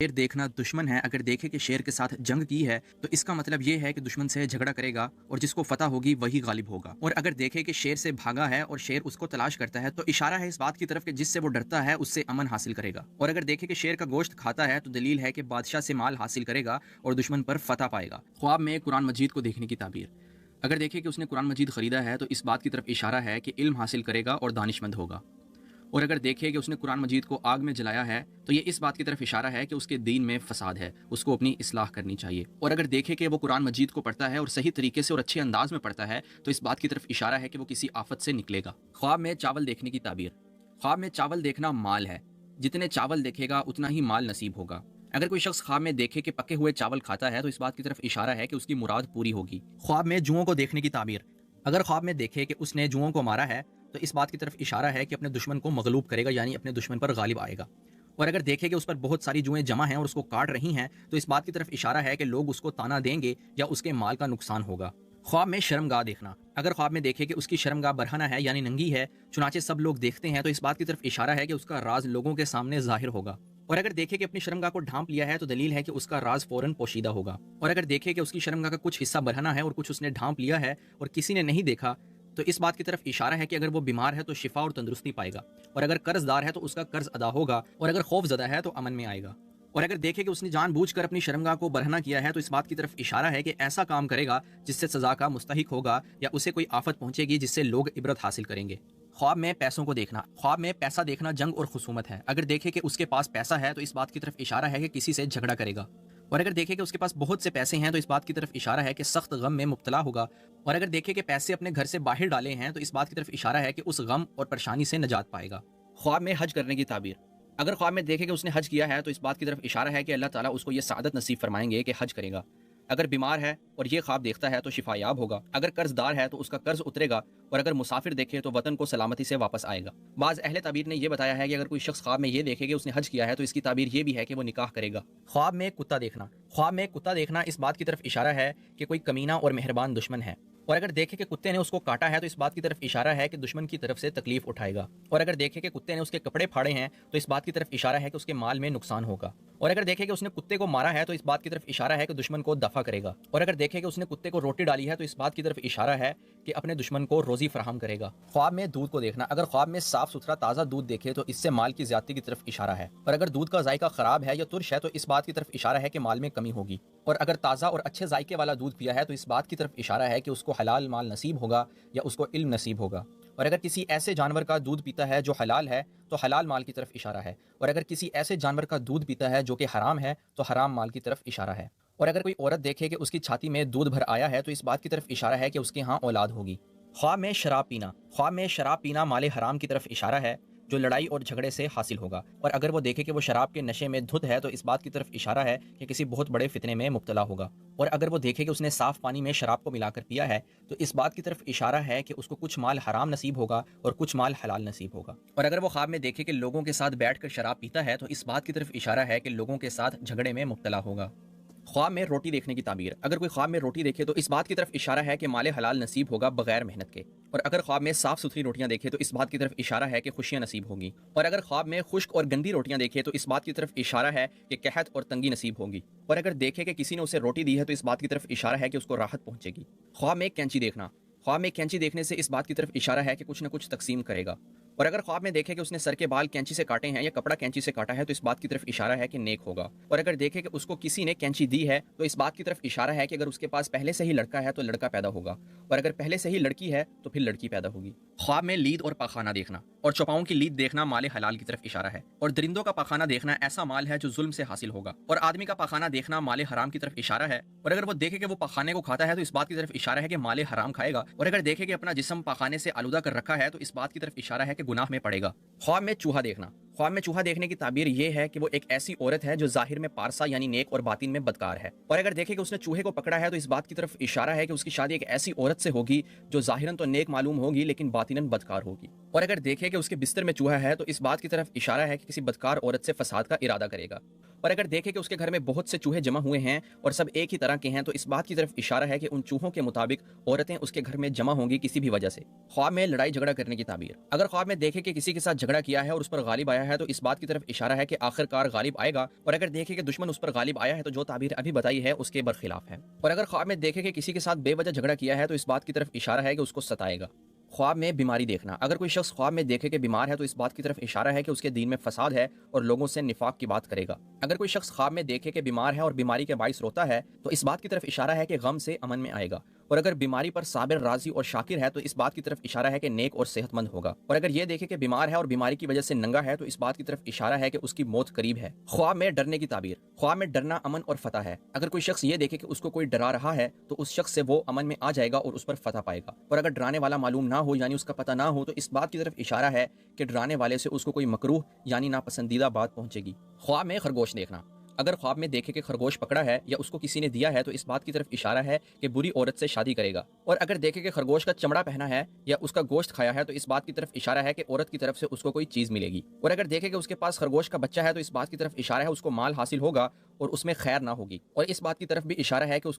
शेर देखना दुश्मन है। अगर देखे कि शेर के साथ जंग की है तो इसका मतलब ये है कि दुश्मन से झगड़ा करेगा और जिसको फतह होगी वही गालिब होगा। और अगर देखे कि शेर से भागा है और शेर उसको तलाश करता है तो इशारा है इस बात की तरफ कि जिससे वो डरता है उससे अमन हासिल करेगा। और अगर देखे कि शेर का गोश्त खाता है तो दलील है कि बादशाह से माल हासिल करेगा और दुश्मन पर फतह पाएगा। ख्वाब में कुरान मजीद को देखने की ताबीर। अगर देखे कि उसने कुरान मजीद खरीदा है तो इस बात की तरफ इशारा है कि इल्म हासिल करेगा और दानिशमंद होगा। और अगर देखे कि उसने कुरान मजीद को आग में जलाया है तो ये इस बात की तरफ इशारा है कि उसके दीन में फसाद है, उसको अपनी इस्लाह करनी चाहिए। और अगर देखे कि वो कुरान मजीद को पढ़ता है और सही तरीके से और अच्छे अंदाज में पढ़ता है तो इस बात की तरफ इशारा है कि वो किसी आफत से निकलेगा। ख्वाब में चावल देखने की ताबीर। ख्वाब में चावल देखना माल है, जितने चावल देखेगा उतना ही माल नसीब होगा। अगर कोई शख्स ख्वाब में देखे कि पके हुए चावल खाता है तो इस बात की तरफ इशारा है कि उसकी मुराद पूरी होगी। ख्वाब में जुओं को देखने की ताबीर। अगर ख्वाब में देखे कि उसने जुओं को मारा है तो इस बात की तरफ इशारा है कि अपने दुश्मन को मगलूब करेगा, यानी अपने दुश्मन पर गालिब आएगा। और अगर देखे कि उस पर बहुत सारी जुएं जमा हैं और उसको काट रही हैं तो इस बात की तरफ इशारा है कि लोग उसको ताना देंगे या उसके माल का नुकसान होगा। ख्वाब में शर्मगाह देखना। अगर ख्वाब में देखे कि उसकी शर्मगाह बरहना है यानी नंगी है, चुनाचे सब लोग देखते हैं, तो इस बात की तरफ इशारा है कि उसका राज लोगों के सामने जाहिर होगा। और अगर देखे कि अपनी शर्मगाह को ढांप लिया है तो दलील है कि उसका राज फौरन पोशीदा होगा। और अगर देखे कि उसकी शर्मगाह का कुछ हिस्सा बरहना है और कुछ उसने ढांप लिया है और किसी ने नहीं देखा तो इस बात की तरफ इशारा है कि अगर वो बीमार है तो शिफा और तंदुरुस्ती पाएगा। और अगर कर्जदार है तो उसका कर्ज अदा होगा। और अगर खौफजदा है तो अमन में आएगा। और अगर देखे कि उसने जानबूझकर अपनी शर्मगाह को बरहना किया है तो इस बात की तरफ इशारा है कि ऐसा काम करेगा जिससे सजा का मुस्तहिक होगा या उसे कोई आफत पहुंचेगी जिससे लोग इबरत हासिल करेंगे। ख्वाब में पैसों को देखना। ख्वाब में पैसा देखना जंग और खुसूमत है। अगर देखे कि उसके पास पैसा है तो इस बात की तरफ इशारा है कि किसी से झगड़ा करेगा। और अगर देखे कि उसके पास बहुत से पैसे हैं तो इस बात की तरफ इशारा है कि सख्त गम में मुब्तला होगा। और अगर देखे कि पैसे अपने घर से बाहर डाले हैं तो इस बात की तरफ इशारा है कि उस गम और परेशानी से निजात पाएगा। ख्वाब में हज करने की ताबीर। अगर ख्वाब में देखे कि उसने हज किया है तो इस बात की तरफ इशारा है कि अल्लाह ताला उसको ये सआदत नसीब फरमाएंगे कि हज करेगा। अगर बीमार है और ये ख्वाब देखता है तो शिफायाब होगा। अगर कर्जदार है तो उसका कर्ज उतरेगा। और अगर मुसाफिर देखे तो वतन को सलामती से वापस आएगा। बाज़ अहले ताबीर ने यह बताया है कि अगर कोई शख्स ख्वाब में ये देखे कि उसने हज किया है तो इसकी ताबीर ये भी है कि वो निकाह करेगा। ख्वाब में कुत्ता देखना। ख्वाब में कुत्ता देखना इस बात की तरफ इशारा है कि कोई कमीना और मेहरबान दुश्मन है। और अगर देखे कि कुत्ते ने उसको काटा है तो इस बात की तरफ इशारा है कि दुश्मन की तरफ से तकलीफ उठाएगा। और अगर देखे कि कुत्ते ने उसके कपड़े फाड़े हैं तो इस बात की तरफ इशारा है कि उसके माल में नुकसान होगा। और अगर देखे कि उसने कुत्ते को मारा है तो इस बात की तरफ इशारा है कि दुश्मन को दफा करेगा। और अगर देखे कि उसने कुत्ते को रोटी डाली है तो इस बात की तरफ इशारा है कि अपने दुश्मन को रोजी फराहम करेगा। ख्वाब में दूध को देखना। अगर ख्वाब में साफ सुथरा ताज़ा दूध देखे तो इससे माल की ज्यादती की तरफ इशारा है। और अगर दूध का जायका खराब है या तुर्श है तो इस बात की तरफ इशारा है कि माल में कमी होगी। और अगर ताज़ा और अच्छे जायके वाला दूध पिया है तो इस बात की तरफ इशारा है कि उसको हलाल माल नसीब होगा या उसको इल्म नसीब होगा। और अगर किसी ऐसे जानवर का दूध पीता है जो हलाल है तो हलाल माल की तरफ इशारा है। और अगर किसी ऐसे जानवर का दूध पीता है जो कि हराम है तो हराम माल की तरफ इशारा है। और अगर कोई औरत देखे कि उसकी छाती में दूध भर आया है तो इस बात की तरफ इशारा है कि उसके यहाँ औलाद होगी। ख्वाब में शराब पीना। ख्वाब में शराब पीना माले हराम की तरफ इशारा है जो लड़ाई और झगड़े से हासिल होगा। और अगर वो देखे कि वो शराब के नशे में धुत है तो इस बात की तरफ इशारा है कि किसी बहुत बड़े फितने में मुब्तला होगा। और अगर वो देखे कि उसने साफ पानी में शराब को मिलाकर पिया है तो इस बात की तरफ इशारा है कि उसको कुछ माल हराम नसीब होगा और कुछ माल हलाल नसीब होगा। और अगर वो ख्वाब में देखे कि लोगों के साथ बैठकर शराब पीता है तो इस बात की तरफ इशारा है कि लोगों के साथ झगड़े में मुब्तला होगा। ख्वाब में रोटी देखने की ताबीर। अगर कोई ख्वाब में रोटी देखे तो इस बात की तरफ इशारा है कि माले हलाल नसीब होगा बगैर मेहनत के। और अगर ख्वाब में साफ सुथरी रोटियां देखे तो इस बात की तरफ इशारा है कि खुशियां नसीब होगी। और अगर ख्वाब में खुश्क और गंदी रोटियां देखे तो इस बात की तरफ इशारा है कि कहत और तंगी नसीब होगी। और अगर देखे कि किसी ने उसे रोटी दी है तो इस बात की तरफ इशारा है कि उसको राहत पहुंचेगी। ख्वाब में कैंची देखना। ख्वाब में कैंची देखने से इस बात की तरफ इशारा है कि कुछ न कुछ तकसीम करेगा। और अगर ख्वाब में देखे कि उसने सर के बाल कैंची से काटे हैं या कपड़ा कैंची से काटा है तो इस बात की तरफ इशारा है कि नेक होगा। और अगर देखे कि उसको किसी ने कैंची दी है तो इस बात की तरफ इशारा है कि अगर उसके पास पहले से ही लड़का है तो लड़का पैदा होगा। और अगर पहले से ही लड़की है तो फिर लड़की पैदा होगी। ख्वाब में लीद और पाखाना देखना और चौपाओं की लीद देखना माले हलाल की तरफ इशारा है। और दरिंदों का पाखाना देखना ऐसा माल है जो जुल्म से हासिल होगा। और आदमी का पाखाना देखना माले हराम की तरफ इशारा है। और अगर वो देखे कि वो पाखाने को खाता है तो इस बात की तरफ इशारा है कि माले हराम खाएगा। और अगर देखे कि अपना जिस्म पाखाने से आलूदा कर रखा है तो इस बात की तरफ इशारा है कि गुनाह में पड़ेगा। ख्वाब में चूहा देखना। ख्वाब में चूहा देखने की ताबीर ये है कि वो एक ऐसी औरत है जो जाहिर में पारसा यानी नेक और बातिन में बदकार है। और अगर देखे कि उसने चूहे को पकड़ा है तो इस बात की तरफ इशारा है कि उसकी शादी एक ऐसी औरत से होगी जो जाहिरन तो नेक मालूम होगी लेकिन बातिनन बदकार होगी। और अगर देखे कि उसके बिस्तर में चूहा है तो इस बात की तरफ इशारा है कि किसी बदकार औरत से फसाद का इरादा करेगा। और अगर देखे कि उसके घर में बहुत से चूहे जमा हुए हैं और सब एक ही तरह के हैं तो इस बात की तरफ इशारा है कि उन चूहों के मुताबिक औरतें उसके घर में जमा होंगी किसी भी वजह से। ख्वाब में लड़ाई झगड़ा करने की ताबीर। अगर ख्वाब में देखे कि किसी के साथ झगड़ा किया है और उस पर गालिब आया ہے تو اس بات کی طرف اشارہ ہے کہ آخر کار غالب آئے گا، اور اگر دیکھے کہ دشمن اس پر غالب آیا ہے تو جو تعبیر ابھی بتائی ہے اس کے برخلاف ہے۔ اور اگر خواب میں دیکھے کہ کسی کے ساتھ بے وجہ جھگڑا کیا ہے تو اس بات کی طرف اشارہ ہے کہ اس کو ستائے گا۔ خواب میں بیماری دیکھنا، اگر کوئی شخص خواب میں دیکھے کہ بیمار ہے تو اس بات کی طرف اشارہ ہے کہ اس کے دین میں فساد ہے اور لوگوں سے نفاق کی بات کرے گا۔ اگر کوئی شخص خواب میں دیکھے کہ بیمار ہے اور بیماری کے باعث روتا ہے تو اس بات کی طرف اشارہ ہے کہ غم سے امن میں آئے گا، اور اگر بیماری پر صابر، راضی اور شاکر ہے تو اس بات کی طرف اشارہ ہے کہ نیک اور صحت مند ہوگا، اور اگر یہ دیکھے کہ بیمار ہے اور بیماری کی وجہ سے ننگا ہے تو اس بات کی طرف اشارہ ہے کہ اس کی موت قریب ہے۔ خواب میں ڈرنے کی تعبیر، خواب میں ڈرنا امن اور فتح ہے۔ اگر کوئی شخص یہ دیکھے کہ اس کو کوئی ڈرا رہا ہے تو اس شخص سے وہ امن میں آ جائے گا اور اس پر فتح پائے گا، اور اگر ڈرانے والا معلوم نہ ہو یعنی اس کا پتہ نہ ہو تو اس بات کی طرف اشارہ ہے کہ ڈرانے والے سے اس کو کوئی مکروہ یعنی ناپسندیدہ بات پہنچے گی۔ خواب میں خرگوش دیکھنا، اگر خواب میں دیکھے کہ خرگوش پکڑا ہے یا اس کو کسی نے دیا ہے تو اس بات کی طرف اشارہ ہے کہ بری عورت سے شادی کرے گا، اور اگر دیکھے کہ خرگوش کا چمڑا پہنا ہے یا اس کا گوشت کھایا ہے تو اس بات کی طرف اشارہ ہے کہ عورت کی طرف سے اس کو کوئی چیز ملے گی، اور اگر دیکھے کہ اس کے پاس خرگوش کا بچہ ہے تو اس بات کی طرف اشارہ ہے اس کو مال حاصل ہوگا اور اس میں خیر نہ ہوگی، اور اس بات کی طرف بھی اشارہ ہے کہ اس